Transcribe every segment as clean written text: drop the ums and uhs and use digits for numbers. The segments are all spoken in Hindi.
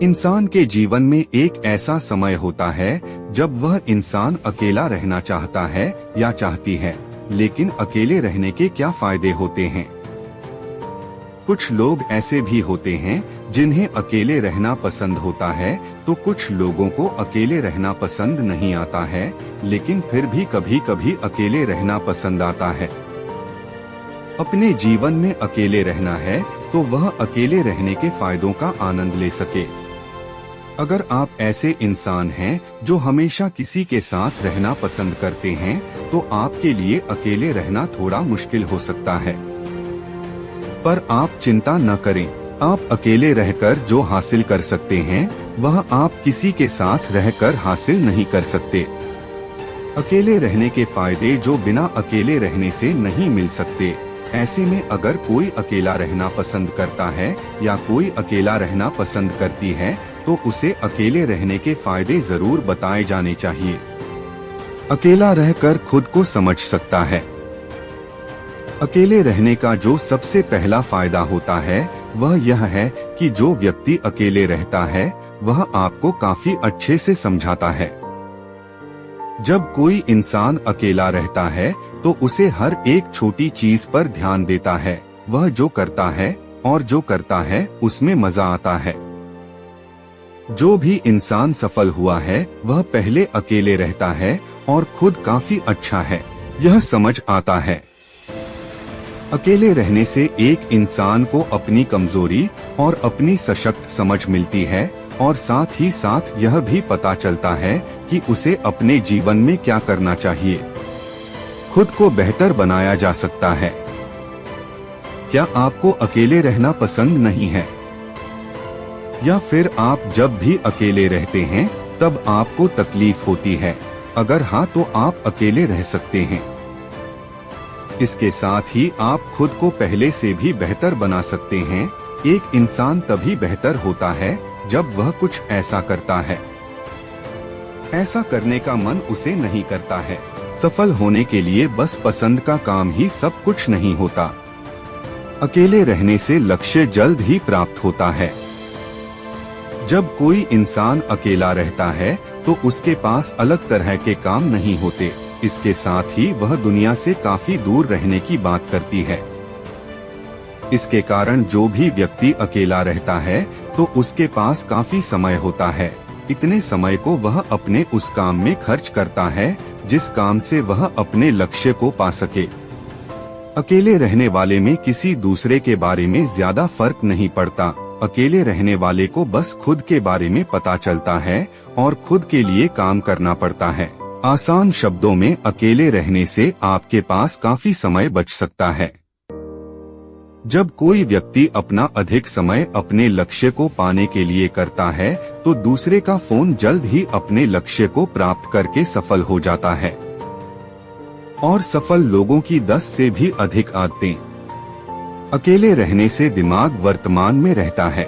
इंसान के जीवन में एक ऐसा समय होता है जब वह इंसान अकेला रहना चाहता है या चाहती है, लेकिन अकेले रहने के क्या फायदे होते हैं। कुछ लोग ऐसे भी होते हैं जिन्हें अकेले रहना पसंद होता है, तो कुछ लोगों को अकेले रहना पसंद नहीं आता है, लेकिन फिर भी कभी कभी अकेले रहना पसंद आता है। अपने जीवन में अकेले रहना है तो वह अकेले रहने के फायदों का आनंद ले सके। अगर आप ऐसे इंसान हैं जो हमेशा किसी के साथ रहना पसंद करते हैं, तो आपके लिए अकेले रहना थोड़ा मुश्किल हो सकता है। पर आप चिंता न करें, आप अकेले रहकर जो हासिल कर सकते हैं वह आप किसी के साथ रहकर हासिल नहीं कर सकते। अकेले रहने के फायदे जो बिना अकेले रहने से नहीं मिल सकते। ऐसे में अगर कोई अकेला रहना पसंद करता है या कोई अकेला रहना पसंद करती है, तो उसे अकेले रहने के फायदे जरूर बताए जाने चाहिए। अकेला रहकर खुद को समझ सकता है। अकेले रहने का जो सबसे पहला फायदा होता है वह यह है कि जो व्यक्ति अकेले रहता है वह आपको काफी अच्छे से समझाता है। जब कोई इंसान अकेला रहता है तो उसे हर एक छोटी चीज पर ध्यान देता है। वह जो करता है और जो करता है उसमें मजा आता है। जो भी इंसान सफल हुआ है वह पहले अकेले रहता है और खुद काफी अच्छा है, यह समझ आता है। अकेले रहने से एक इंसान को अपनी कमजोरी और अपनी सशक्त समझ मिलती है, और साथ ही साथ यह भी पता चलता है कि उसे अपने जीवन में क्या करना चाहिए। खुद को बेहतर बनाया जा सकता है। क्या आपको अकेले रहना पसंद नहीं है? या फिर आप जब भी अकेले रहते हैं तब आपको तकलीफ होती है? अगर हाँ, तो आप अकेले रह सकते हैं। इसके साथ ही आप खुद को पहले से भी बेहतर बना सकते हैं। एक इंसान तभी बेहतर होता है जब वह कुछ ऐसा करता है। ऐसा करने का मन उसे नहीं करता है। सफल होने के लिए बस पसंद का काम ही सब कुछ नहीं होता। अकेले रहने से लक्ष्य जल्द ही प्राप्त होता है। जब कोई इंसान अकेला रहता है तो उसके पास अलग तरह के काम नहीं होते। इसके साथ ही वह दुनिया से काफी दूर रहने की बात करती है। इसके कारण जो भी व्यक्ति अकेला रहता है तो उसके पास काफी समय होता है। इतने समय को वह अपने उस काम में खर्च करता है जिस काम से वह अपने लक्ष्य को पा सके। अकेले रहने वाले में किसी दूसरे के बारे में ज्यादा फर्क नहीं पड़ता। अकेले रहने वाले को बस खुद के बारे में पता चलता है और खुद के लिए काम करना पड़ता है। आसान शब्दों में, अकेले रहने से आपके पास काफी समय बच सकता है। जब कोई व्यक्ति अपना अधिक समय अपने लक्ष्य को पाने के लिए करता है तो दूसरे का फोन जल्द ही अपने लक्ष्य को प्राप्त करके सफल हो जाता है। और सफल लोगों की 10 से भी अधिक आदतें। अकेले रहने से दिमाग वर्तमान में रहता है।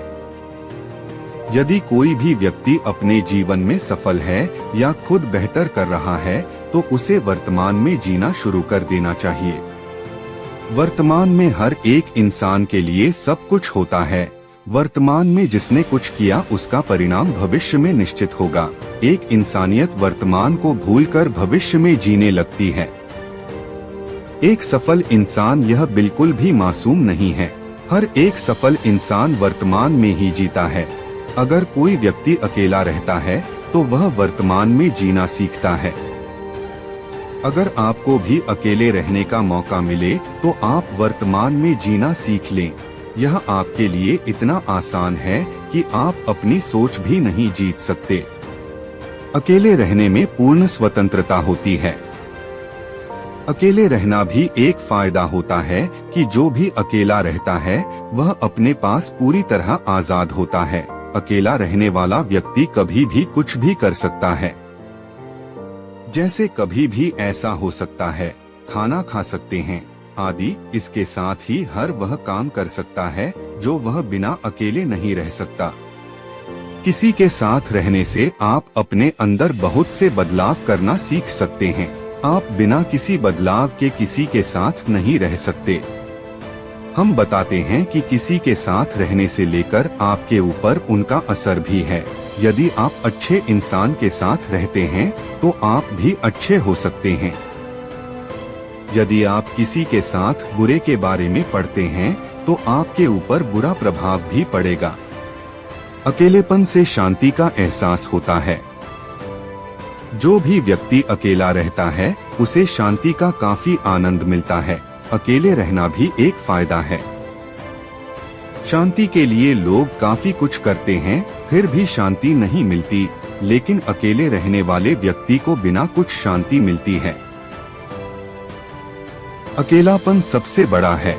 यदि कोई भी व्यक्ति अपने जीवन में सफल है या खुद बेहतर कर रहा है तो उसे वर्तमान में जीना शुरू कर देना चाहिए। वर्तमान में हर एक इंसान के लिए सब कुछ होता है। वर्तमान में जिसने कुछ किया उसका परिणाम भविष्य में निश्चित होगा। एक इंसानियत वर्तमान को भूलकर भविष्य में जीने लगती है। एक सफल इंसान यह बिल्कुल भी मासूम नहीं है। हर एक सफल इंसान वर्तमान में ही जीता है। अगर कोई व्यक्ति अकेला रहता है तो वह वर्तमान में जीना सीखता है। अगर आपको भी अकेले रहने का मौका मिले तो आप वर्तमान में जीना सीख लें। यह आपके लिए इतना आसान है कि आप अपनी सोच भी नहीं जीत सकते। अकेले रहने में पूर्ण स्वतंत्रता होती है। अकेले रहना भी एक फायदा होता है कि जो भी अकेला रहता है वह अपने पास पूरी तरह आजाद होता है। अकेला रहने वाला व्यक्ति कभी भी कुछ भी कर सकता है। जैसे कभी भी ऐसा हो सकता है, खाना खा सकते हैं आदि। इसके साथ ही हर वह काम कर सकता है जो वह बिना अकेले नहीं रह सकता। किसी के साथ रहने से आप अपने अंदर बहुत से बदलाव करना सीख सकते हैं। आप बिना किसी बदलाव के किसी के साथ नहीं रह सकते। हम बताते हैं कि किसी के साथ रहने से लेकर आपके ऊपर उनका असर भी है। यदि आप अच्छे इंसान के साथ रहते हैं तो आप भी अच्छे हो सकते हैं। यदि आप किसी के साथ बुरे के बारे में पढ़ते हैं तो आपके ऊपर बुरा प्रभाव भी पड़ेगा। अकेलेपन से शांति का एहसास होता है। जो भी व्यक्ति अकेला रहता है उसे शांति का काफी आनंद मिलता है। अकेले रहना भी एक फायदा है। शांति के लिए लोग काफी कुछ करते हैं, फिर भी शांति नहीं मिलती, लेकिन अकेले रहने वाले व्यक्ति को बिना कुछ शांति मिलती है। अकेलापन सबसे बड़ा है।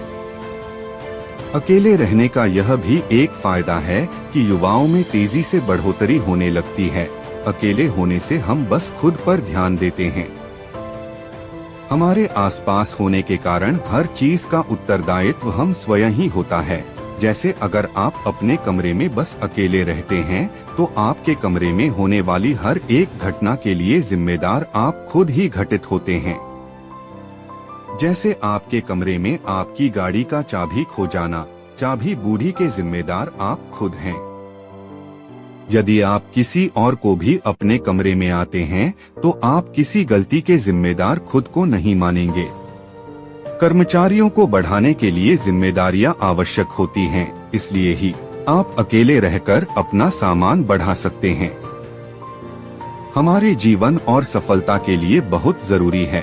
अकेले रहने का यह भी एक फायदा है कि युवाओं में तेजी से बढ़ोतरी होने लगती है। अकेले होने से हम बस खुद पर ध्यान देते हैं। हमारे आसपास होने के कारण हर चीज का उत्तरदायित्व हम स्वयं ही होता है। जैसे अगर आप अपने कमरे में बस अकेले रहते हैं तो आपके कमरे में होने वाली हर एक घटना के लिए जिम्मेदार आप खुद ही घटित होते हैं। जैसे आपके कमरे में आपकी गाड़ी का चाबी खो जाना, चाबी बूढ़ी के जिम्मेदार आप खुद हैं। यदि आप किसी और को भी अपने कमरे में आते हैं तो आप किसी गलती के जिम्मेदार खुद को नहीं मानेंगे। कर्मचारियों को बढ़ाने के लिए जिम्मेदारियां आवश्यक होती हैं, इसलिए ही आप अकेले रहकर अपना सामान बढ़ा सकते हैं। हमारे जीवन और सफलता के लिए बहुत जरूरी है